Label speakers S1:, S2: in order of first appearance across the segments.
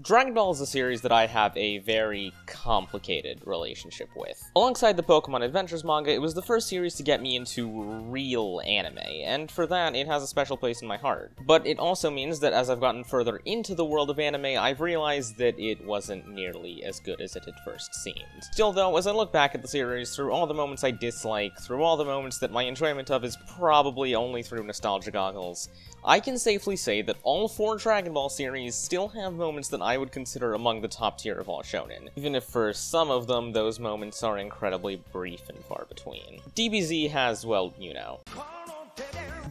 S1: Dragon Ball is a series that I have a very complicated relationship with. Alongside the Pokemon Adventures manga, it was the first series to get me into real anime, and for that, it has a special place in my heart. But it also means that as I've gotten further into the world of anime, I've realized that it wasn't nearly as good as it had first seemed. Still though, as I look back at the series, through all the moments I dislike, through all the moments that my enjoyment of is probably only through nostalgia goggles, I can safely say that all 4 Dragon Ball series still have moments that I would consider among the top tier of all shonen, even if for some of them those moments are incredibly brief and far between. DBZ has, well, you know.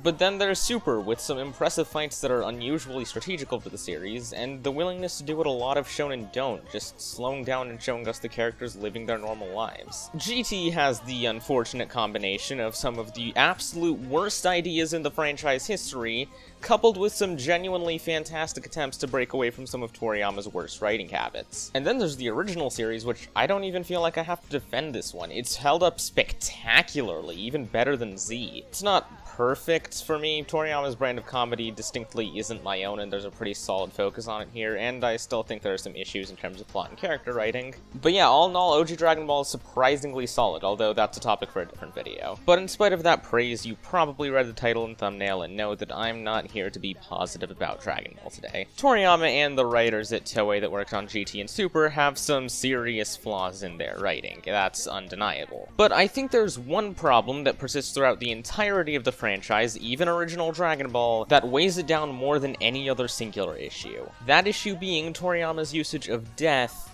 S1: But then there's Super, with some impressive fights that are unusually strategical for the series, and the willingness to do what a lot of shonen don't, just slowing down and showing us the characters living their normal lives. GT has the unfortunate combination of some of the absolute worst ideas in the franchise history, coupled with some genuinely fantastic attempts to break away from some of Toriyama's worst writing habits. And then there's the original series, which I don't even feel like I have to defend this one. It's held up spectacularly, even better than Z. It's not perfect for me. Toriyama's brand of comedy distinctly isn't my own, and there's a pretty solid focus on it here, and I still think there are some issues in terms of plot and character writing. But yeah, all in all, OG Dragon Ball is surprisingly solid, although that's a topic for a different video. But in spite of that praise, you probably read the title and thumbnail and know that I'm not here to be positive about Dragon Ball today. Toriyama and the writers at Toei that worked on GT and Super have some serious flaws in their writing, that's undeniable. But I think there's one problem that persists throughout the entirety of the franchise, even original Dragon Ball, that weighs it down more than any other singular issue. That issue being Toriyama's usage of death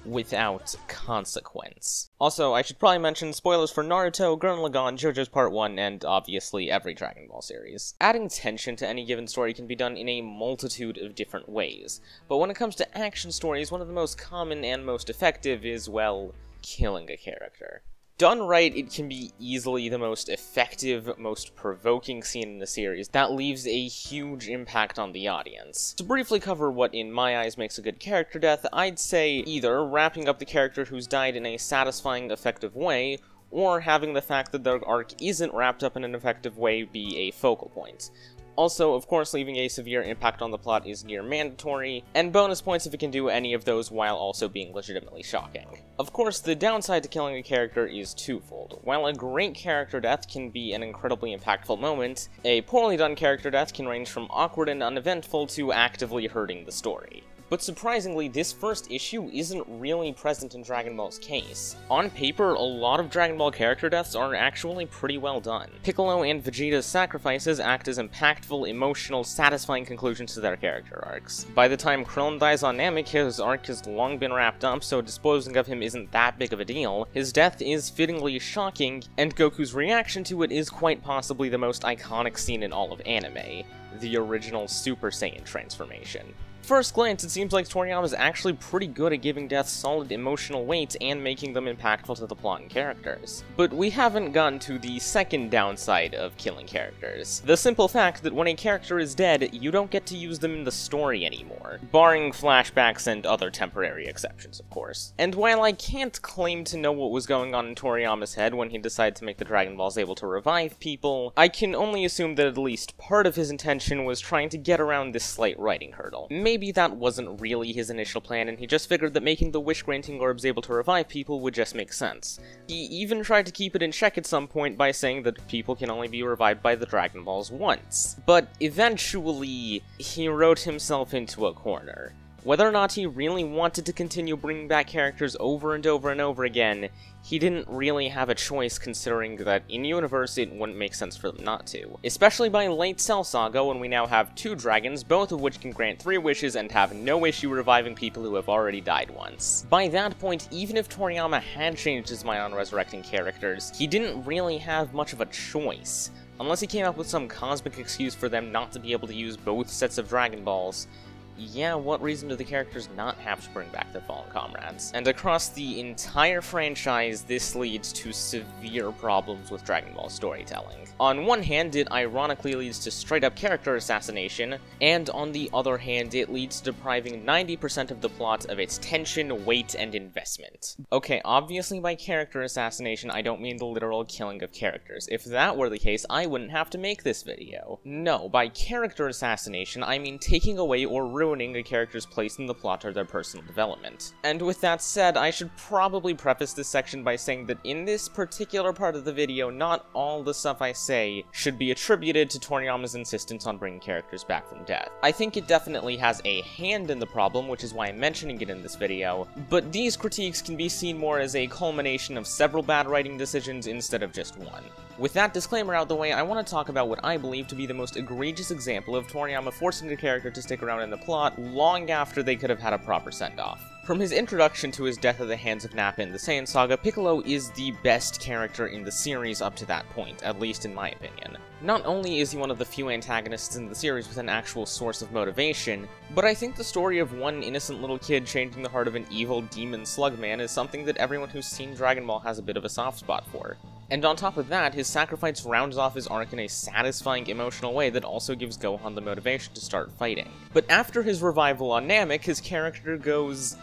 S1: without consequence. Also, I should probably mention spoilers for Naruto, Gurren Lagann, JoJo's Part 1, and obviously every Dragon Ball series. Adding tension to any given story can be done in a multitude of different ways, but when it comes to action stories, one of the most common and most effective is, well, killing a character. Done right, it can be easily the most effective, most provoking scene in the series that leaves a huge impact on the audience. To briefly cover what in my eyes makes a good character death, I'd say either wrapping up the character who's died in a satisfying, effective way, or having the fact that their arc isn't wrapped up in an effective way be a focal point. Also, of course, leaving a severe impact on the plot is near mandatory, and bonus points if it can do any of those while also being legitimately shocking. Of course, the downside to killing a character is twofold. While a great character death can be an incredibly impactful moment, a poorly done character death can range from awkward and uneventful to actively hurting the story. But surprisingly, this first issue isn't really present in Dragon Ball's case. On paper, a lot of Dragon Ball character deaths are actually pretty well done. Piccolo and Vegeta's sacrifices act as impactful, emotional, satisfying conclusions to their character arcs. By the time Krillin dies on Namek, his arc has long been wrapped up, so disposing of him isn't that big of a deal. His death is fittingly shocking, and Goku's reaction to it is quite possibly the most iconic scene in all of anime, the original Super Saiyan transformation. First glance, it seems like Toriyama is actually pretty good at giving deaths solid emotional weight and making them impactful to the plot and characters. But we haven't gotten to the second downside of killing characters. The simple fact that when a character is dead, you don't get to use them in the story anymore. Barring flashbacks and other temporary exceptions, of course. And while I can't claim to know what was going on in Toriyama's head when he decided to make the Dragon Balls able to revive people, I can only assume that at least part of his intention was trying to get around this slight writing hurdle. Maybe that wasn't really his initial plan, and he just figured that making the wish-granting orbs able to revive people would just make sense. He even tried to keep it in check at some point by saying that people can only be revived by the Dragon Balls once. But eventually, he wrote himself into a corner. Whether or not he really wanted to continue bringing back characters over and over and over again, he didn't really have a choice, considering that in-universe it wouldn't make sense for them not to. Especially by late Cell Saga, when we now have 2 dragons, both of which can grant 3 wishes and have no issue reviving people who have already died once. By that point, even if Toriyama had changed his mind on resurrecting characters, he didn't really have much of a choice. Unless he came up with some cosmic excuse for them not to be able to use both sets of Dragon Balls, yeah, what reason do the characters not have to bring back their fallen comrades? And across the entire franchise, this leads to severe problems with Dragon Ball storytelling. On one hand, it ironically leads to straight-up character assassination, and on the other hand, it leads to depriving 90% of the plot of its tension, weight, and investment. Okay, obviously by character assassination, I don't mean the literal killing of characters. If that were the case, I wouldn't have to make this video. No, by character assassination, I mean taking away or ruining ruining a character's place in the plot or their personal development. And with that said, I should probably preface this section by saying that in this particular part of the video, not all the stuff I say should be attributed to Toriyama's insistence on bringing characters back from death. I think it definitely has a hand in the problem, which is why I'm mentioning it in this video, but these critiques can be seen more as a culmination of several bad writing decisions instead of just one. With that disclaimer out the way, I want to talk about what I believe to be the most egregious example of Toriyama forcing a character to stick around in the plot long after they could have had a proper send-off. From his introduction to his death at the hands of Nappa in the Saiyan Saga, Piccolo is the best character in the series up to that point, at least in my opinion. Not only is he one of the few antagonists in the series with an actual source of motivation, but I think the story of one innocent little kid changing the heart of an evil demon slugman is something that everyone who's seen Dragon Ball has a bit of a soft spot for. And on top of that, his sacrifice rounds off his arc in a satisfying emotional way that also gives Gohan the motivation to start fighting. But after his revival on Namek, his character goes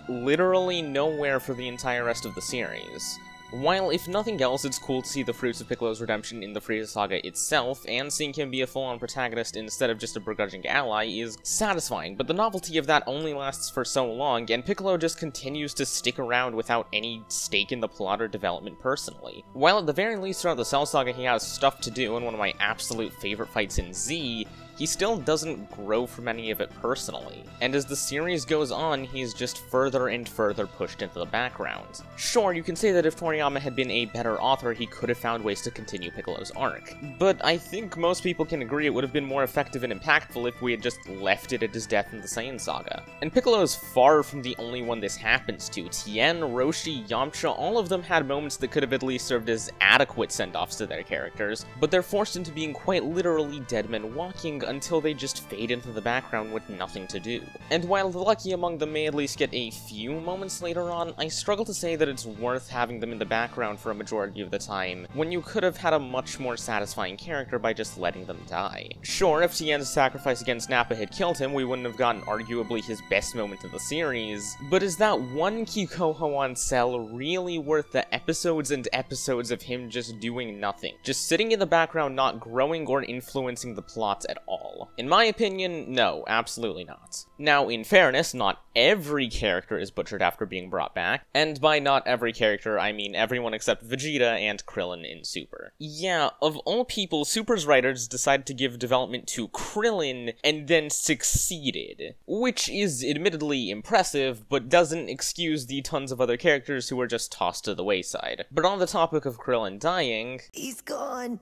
S1: literally nowhere for the entire rest of the series. While, if nothing else, it's cool to see the fruits of Piccolo's redemption in the Frieza Saga itself, and seeing him be a full-on protagonist instead of just a begrudging ally is satisfying, but the novelty of that only lasts for so long, and Piccolo just continues to stick around without any stake in the plot or development personally. While at the very least throughout the Cell Saga he has stuff to do, and one of my absolute favorite fights in Z, he still doesn't grow from any of it personally, and as the series goes on, he's just further and further pushed into the background. Sure, you can say that if Toriyama had been a better author, he could have found ways to continue Piccolo's arc, but I think most people can agree it would have been more effective and impactful if we had just left it at his death in the Saiyan Saga. And Piccolo is far from the only one this happens to. Tien, Roshi, Yamcha, all of them had moments that could have at least served as adequate send-offs to their characters, but they're forced into being quite literally dead men walking until they just fade into the background with nothing to do. And while the lucky among them may at least get a few moments later on, I struggle to say that it's worth having them in the background for a majority of the time, when you could have had a much more satisfying character by just letting them die. Sure, if Tien's sacrifice against Nappa had killed him, we wouldn't have gotten arguably his best moment of the series, but is that one Kikoho on Cell really worth the episodes and episodes of him just doing nothing? Just sitting in the background, not growing or influencing the plot at all? In my opinion, no, absolutely not. Now, in fairness, not every character is butchered after being brought back, and by not every character, I mean everyone except Vegeta and Krillin in Super. Yeah, of all people, Super's writers decided to give development to Krillin, and then succeeded. Which is admittedly impressive, but doesn't excuse the tons of other characters who were just tossed to the wayside. But on the topic of Krillin dying,
S2: he's gone.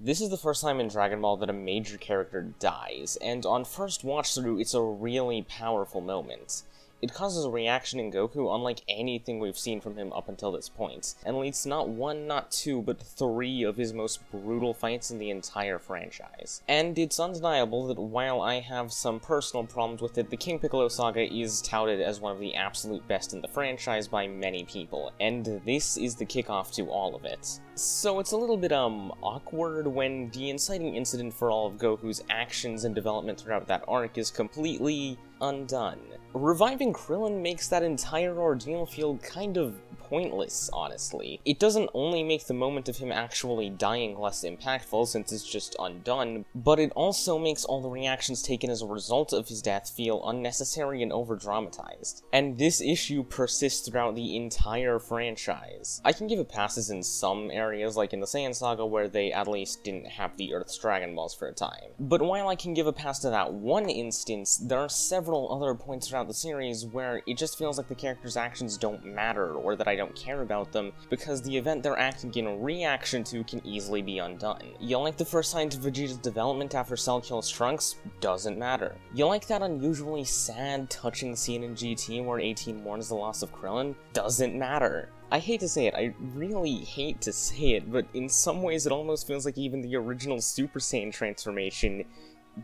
S1: This is the first time in Dragon Ball that a major character dies, and on first watch through, it's a really powerful moment. It causes a reaction in Goku unlike anything we've seen from him up until this point, and leads to not one, not two, but 3 of his most brutal fights in the entire franchise. And it's undeniable that while I have some personal problems with it, the King Piccolo saga is touted as one of the absolute best in the franchise by many people, and this is the kickoff to all of it. So it's a little bit, awkward when the inciting incident for all of Goku's actions and development throughout that arc is completely undone. Reviving Krillin makes that entire ordeal feel kind of pointless, honestly. It doesn't only make the moment of him actually dying less impactful, since it's just undone, but it also makes all the reactions taken as a result of his death feel unnecessary and over-dramatized. And this issue persists throughout the entire franchise. I can give it passes in some areas, like in the Saiyan Saga, where they at least didn't have the Earth's Dragon Balls for a time. But while I can give a pass to that one instance, there are several other points throughout the series where it just feels like the character's actions don't matter, or that I don't care about them, because the event they're acting in reaction to can easily be undone. You like the first sign to Vegeta's development after Cell kills Trunks? Doesn't matter. You like that unusually sad, touching scene in GT where 18 mourns the loss of Krillin? Doesn't matter. I hate to say it, I really hate to say it, but in some ways it almost feels like even the original Super Saiyan transformation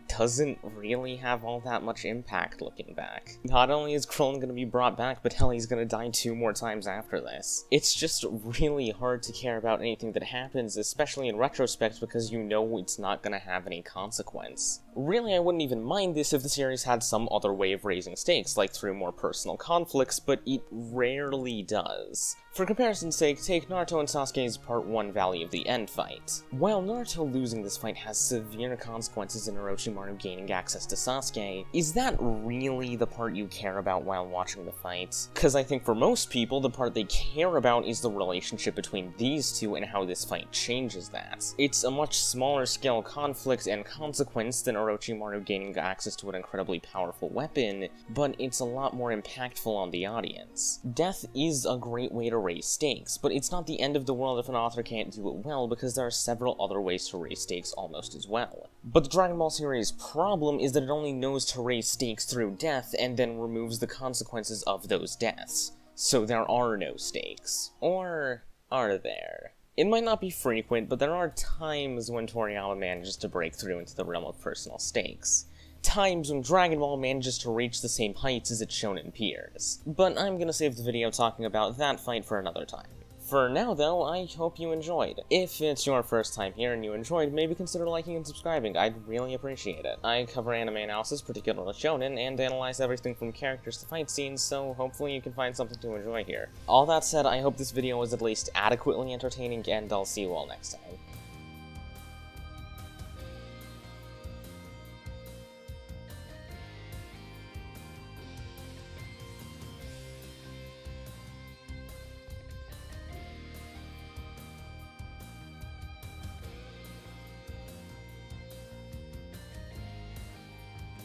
S1: doesn't really have all that much impact looking back. Not only is Krillin gonna be brought back, but hell, he's gonna die 2 more times after this. It's just really hard to care about anything that happens, especially in retrospect, because you know it's not gonna have any consequence. Really, I wouldn't even mind this if the series had some other way of raising stakes, like through more personal conflicts, but it rarely does. For comparison's sake, take Naruto and Sasuke's Part 1 Valley of the End fight. While Naruto losing this fight has severe consequences in Orochi's Orochimaru gaining access to Sasuke, is that really the part you care about while watching the fight? Because I think for most people, the part they care about is the relationship between these two and how this fight changes that. It's a much smaller scale conflict and consequence than Orochimaru gaining access to an incredibly powerful weapon, but it's a lot more impactful on the audience. Death is a great way to raise stakes, but it's not the end of the world if an author can't do it well, because there are several other ways to raise stakes almost as well. But the Dragon Ball series' problem is that it only knows to raise stakes through death and then removes the consequences of those deaths. So there are no stakes. Or are there? It might not be frequent, but there are times when Toriyama manages to break through into the realm of personal stakes. Times when Dragon Ball manages to reach the same heights as its shonen peers. But I'm gonna save the video talking about that fight for another time. For now, though, I hope you enjoyed. If it's your first time here and you enjoyed, maybe consider liking and subscribing. I'd really appreciate it. I cover anime analysis, particularly shonen, and analyze everything from characters to fight scenes, so hopefully you can find something to enjoy here. All that said, I hope this video was at least adequately entertaining, and I'll see you all next time.